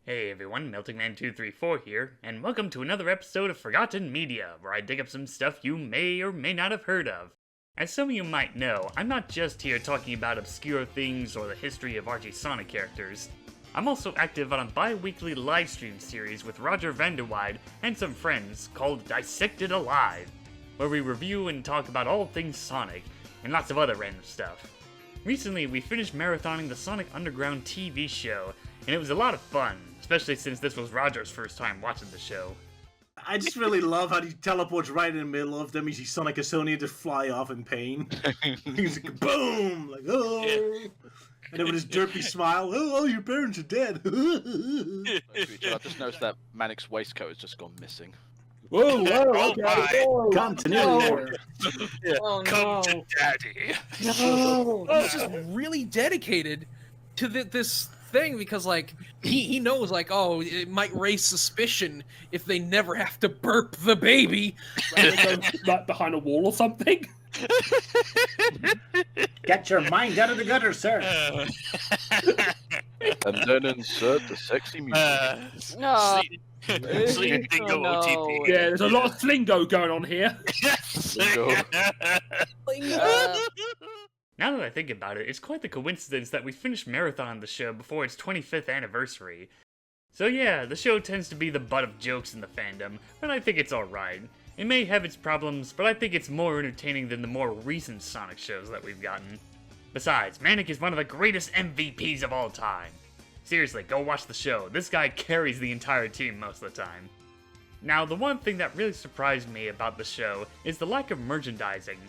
Hey everyone, MeltingMan234 here, and welcome to another episode of Forgotten Media, where I dig up some stuff you may or may not have heard of. As some of you might know, I'm not just here talking about obscure things or the history of Archie Sonic characters. I'm also active on a bi-weekly livestream series with Roger Vanderwide and some friends called Dissected Alive, where we review and talk about all things Sonic, and lots of other random stuff. Recently, we finished marathoning the Sonic Underground TV show, and it was a lot of fun, especially since this was Roger's first time watching the show. I just really love how he teleports right in the middle of them. You see Sonic and Sonya just fly off in pain. He's like, boom! Like, oh! Yeah. And then with his derpy smile, oh, your parents are dead. I just noticed that Manic's waistcoat has just gone missing. Whoa, okay. Oh, continuity. Yeah. Oh, Come no. to daddy. No. He's just really dedicated to this thing because, like, he knows, like, oh, it might raise suspicion if they never have to burp the baby. Like behind a wall or something. Get your mind out of the gutter, sir. And then insert the sexy music. No. Sleep bingo no. OTP. Yeah, there's a lot of slingo going on here. Now that I think about it, it's quite the coincidence that we finished marathoning the show before its 25th anniversary. So yeah, the show tends to be the butt of jokes in the fandom, but I think it's alright. It may have its problems, but I think it's more entertaining than the more recent Sonic shows that we've gotten. Besides, Manic is one of the greatest MVPs of all time. Seriously, go watch the show. This guy carries the entire team most of the time. Now, the one thing that really surprised me about the show is the lack of merchandising.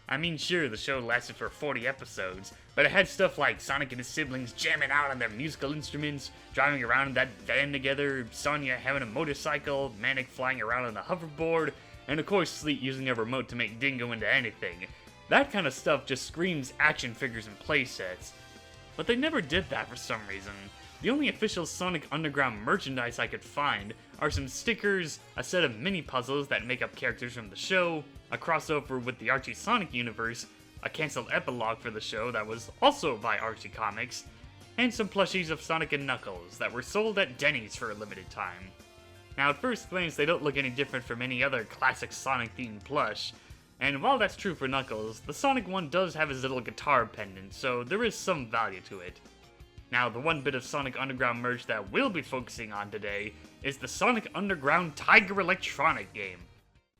I mean, sure, the show lasted for 40 episodes, but it had stuff like Sonic and his siblings jamming out on their musical instruments, driving around in that van together, Sonya having a motorcycle, Manic flying around on a hoverboard, and of course Sleet using a remote to make Dingo into anything. That kind of stuff just screams action figures and playsets. But they never did that for some reason. The only official Sonic Underground merchandise I could find are some stickers, a set of mini-puzzles that make up characters from the show, a crossover with the Archie Sonic universe, a cancelled epilogue for the show that was also by Archie Comics, and some plushies of Sonic and Knuckles that were sold at Denny's for a limited time. Now at first glance they don't look any different from any other classic Sonic themed plush, and while that's true for Knuckles, the Sonic one does have his little guitar pendant, so there is some value to it. Now, the one bit of Sonic Underground merch that we'll be focusing on today is the Sonic Underground Tiger Electronic game.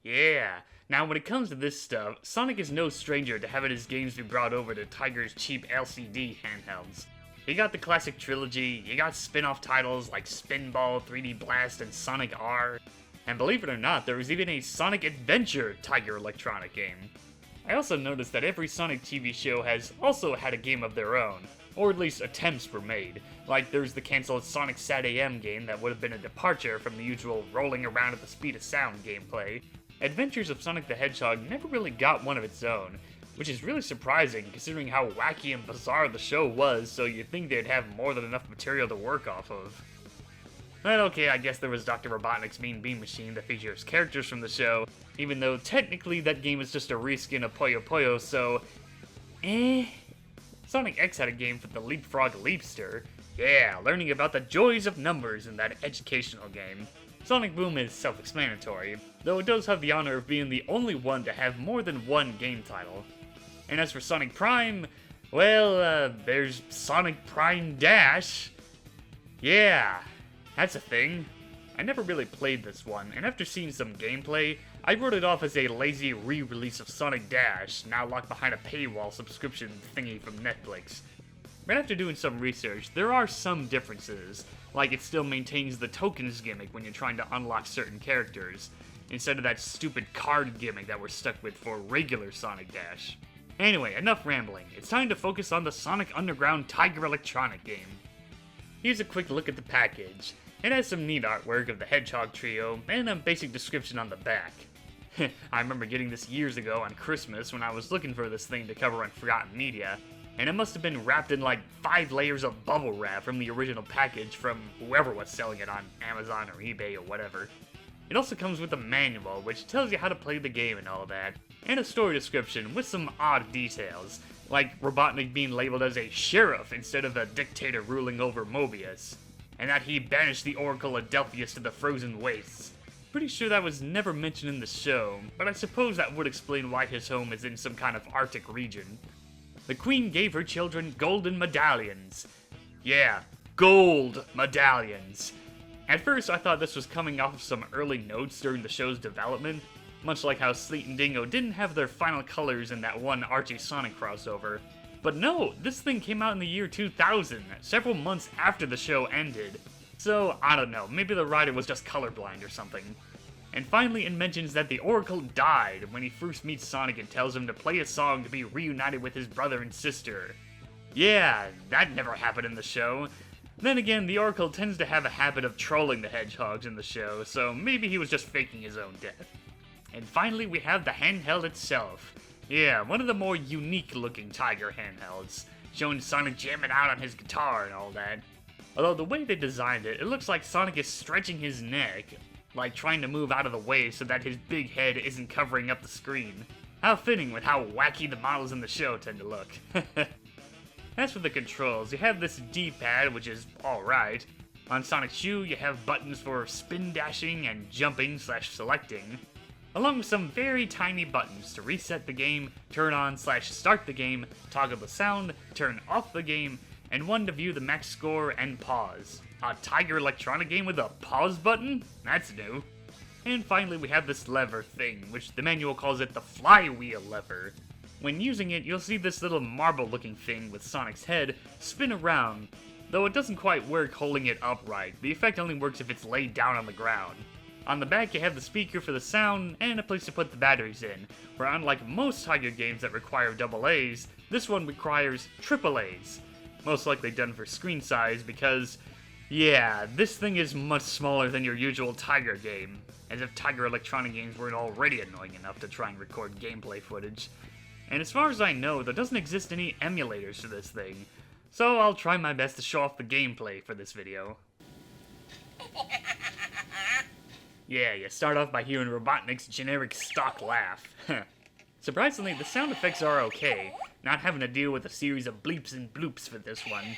Yeah, now when it comes to this stuff, Sonic is no stranger to having his games be brought over to Tiger's cheap LCD handhelds. You got the classic trilogy, you got spin-off titles like Spinball, 3D Blast, and Sonic R, and believe it or not, there was even a Sonic Adventure Tiger Electronic game. I also noticed that every Sonic TV show has also had a game of their own, or at least attempts were made. Like there's the cancelled Sonic Sat AM game that would have been a departure from the usual rolling around at the speed of sound gameplay. Adventures of Sonic the Hedgehog never really got one of its own, which is really surprising considering how wacky and bizarre the show was, so you'd think they'd have more than enough material to work off of. But okay, I guess there was Dr. Robotnik's Mean Bean Machine that features characters from the show, even though technically that game is just a reskin of Puyo Puyo, so Sonic X had a game for the Leapfrog Leapster. Yeah, learning about the joys of numbers in that educational game. Sonic Boom is self-explanatory, though it does have the honor of being the only one to have more than one game title. And as for Sonic Prime, well, there's Sonic Prime Dash. Yeah, that's a thing. I never really played this one, and after seeing some gameplay, I wrote it off as a lazy re-release of Sonic Dash, now locked behind a paywall subscription thingy from Netflix. But after doing some research, there are some differences, like it still maintains the tokens gimmick when you're trying to unlock certain characters, instead of that stupid card gimmick that we're stuck with for regular Sonic Dash. Anyway, enough rambling, it's time to focus on the Sonic Underground Tiger Electronic game. Here's a quick look at the package. It has some neat artwork of the Hedgehog trio, and a basic description on the back. I remember getting this years ago on Christmas when I was looking for this thing to cover on Forgotten Media, and it must have been wrapped in like 5 layers of bubble wrap from the original package from whoever was selling it on Amazon or eBay or whatever. It also comes with a manual, which tells you how to play the game and all that, and a story description with some odd details, like Robotnik being labeled as a sheriff instead of a dictator ruling over Mobius. and that he banished the Oracle Adelphius to the frozen wastes. Pretty sure that was never mentioned in the show, but I suppose that would explain why his home is in some kind of Arctic region. The Queen gave her children golden medallions. Yeah, gold medallions. At first I thought this was coming off of some early notes during the show's development, much like how Sleet and Dingo didn't have their final colors in that one Archie Sonic crossover. But no, this thing came out in the year 2000, several months after the show ended. So, I don't know, maybe the writer was just colorblind or something. And finally it mentions that the Oracle died when he first meets Sonic and tells him to play a song to be reunited with his brother and sister. Yeah, that never happened in the show. Then again, the Oracle tends to have a habit of trolling the hedgehogs in the show, so maybe he was just faking his own death. And finally we have the handheld itself. Yeah, one of the more unique looking Tiger handhelds, showing Sonic jamming out on his guitar and all that. Although the way they designed it, it looks like Sonic is stretching his neck, like trying to move out of the way so that his big head isn't covering up the screen. How fitting with how wacky the models in the show tend to look. As for the controls, you have this D-pad, which is alright. On Sonic's shoe, you have buttons for spin dashing and jumping/selecting, along with some very tiny buttons to reset the game, turn on/start the game, toggle the sound, turn off the game, and one to view the max score and pause. A Tiger Electronic game with a pause button? That's new. And finally we have this lever thing, which the manual calls it the flywheel lever. When using it, you'll see this little marble looking thing with Sonic's head spin around, though it doesn't quite work holding it upright. The effect only works if it's laid down on the ground. On the back you have the speaker for the sound and a place to put the batteries in, where unlike most Tiger games that require AA's, this one requires AAA's. Most likely done for screen size because, yeah, this thing is much smaller than your usual Tiger game, as if Tiger Electronic games weren't already annoying enough to try and record gameplay footage. And as far as I know, there doesn't exist any emulators for this thing, so I'll try my best to show off the gameplay for this video. Yeah, you start off by hearing Robotnik's generic stock laugh. Surprisingly, the sound effects are okay, not having to deal with a series of bleeps and bloops for this one.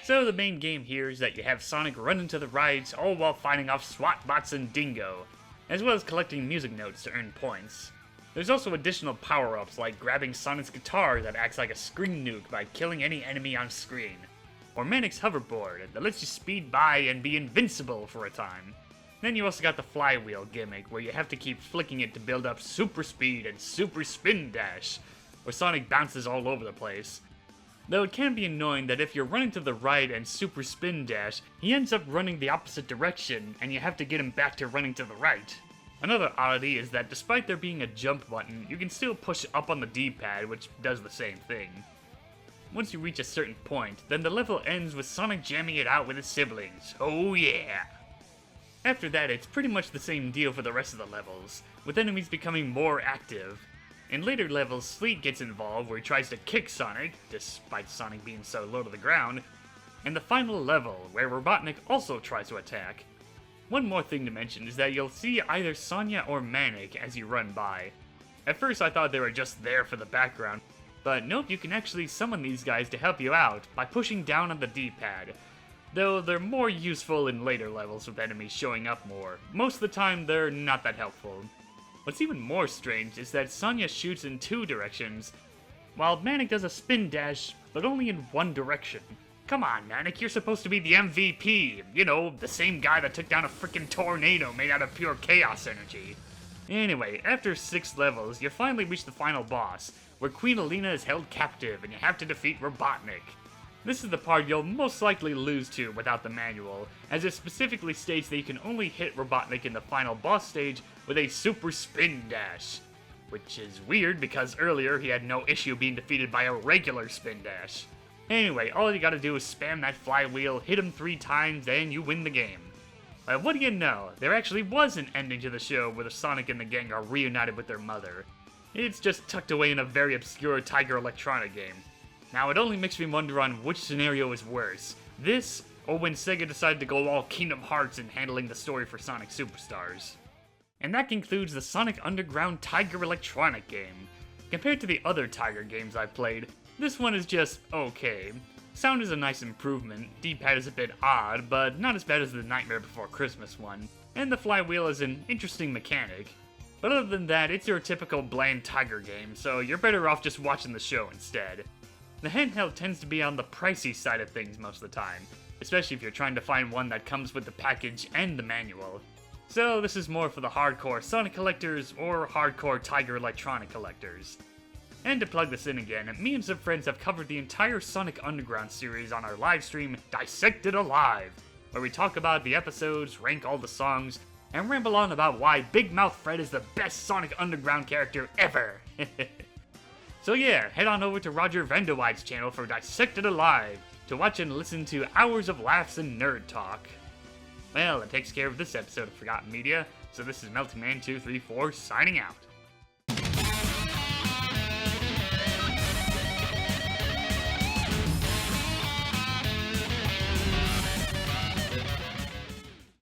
So the main game here is that you have Sonic run into the rides, all while fighting off SWAT bots and Dingo, as well as collecting music notes to earn points. There's also additional power-ups like grabbing Sonic's guitar that acts like a screen nuke by killing any enemy on screen, or Manic's hoverboard that lets you speed by and be invincible for a time. Then you also got the flywheel gimmick, where you have to keep flicking it to build up super speed and super spin dash, where Sonic bounces all over the place. Though it can be annoying that if you're running to the right and super spin dash, he ends up running the opposite direction, and you have to get him back to running to the right. Another oddity is that despite there being a jump button, you can still push up on the D-pad, which does the same thing. Once you reach a certain point, then the level ends with Sonic jamming it out with his siblings. Oh yeah! After that, it's pretty much the same deal for the rest of the levels, with enemies becoming more active. In later levels, Sleet gets involved where he tries to kick Sonic, despite Sonic being so low to the ground, and the final level, where Robotnik also tries to attack. One more thing to mention is that you'll see either Sonya or Manic as you run by. At first I thought they were just there for the background, but nope, you can actually summon these guys to help you out by pushing down on the D-pad. Though they're more useful in later levels with enemies showing up more. Most of the time they're not that helpful. What's even more strange is that Sonya shoots in two directions, while Manic does a spin dash, but only in one direction. Come on, Manic, you're supposed to be the MVP. You know, the same guy that took down a freaking tornado made out of pure chaos energy. Anyway, after 6 levels, you finally reach the final boss, where Queen Alina is held captive and you have to defeat Robotnik. This is the part you'll most likely lose to without the manual, as it specifically states that you can only hit Robotnik in the final boss stage with a super spin dash. Which is weird because earlier he had no issue being defeated by a regular spin dash. Anyway, all you gotta do is spam that flywheel, hit him 3 times, and you win the game. But what do you know, there actually was an ending to the show where the Sonic and the gang are reunited with their mother. It's just tucked away in a very obscure Tiger Electronic game. Now it only makes me wonder on which scenario is worse, this, or when Sega decided to go all Kingdom Hearts in handling the story for Sonic Superstars. And that concludes the Sonic Underground Tiger Electronic game. Compared to the other Tiger games I've played, this one is just okay. Sound is a nice improvement, D-pad is a bit odd, but not as bad as the Nightmare Before Christmas one, and the flywheel is an interesting mechanic. But other than that, it's your typical bland Tiger game, so you're better off just watching the show instead. The handheld tends to be on the pricey side of things most of the time, especially if you're trying to find one that comes with the package and the manual. So this is more for the hardcore Sonic collectors or hardcore Tiger Electronic collectors. And to plug this in again, me and some friends have covered the entire Sonic Underground series on our live stream, Dissected Alive, where we talk about the episodes, rank all the songs, and ramble on about why Big Mouth Fred is the best Sonic Underground character ever. So yeah, head on over to Roger Vanderwide's channel for Dissected Alive to watch and listen to hours of laughs and nerd talk. Well, that takes care of this episode of Forgotten Media, so this is Melting Man 234 signing out.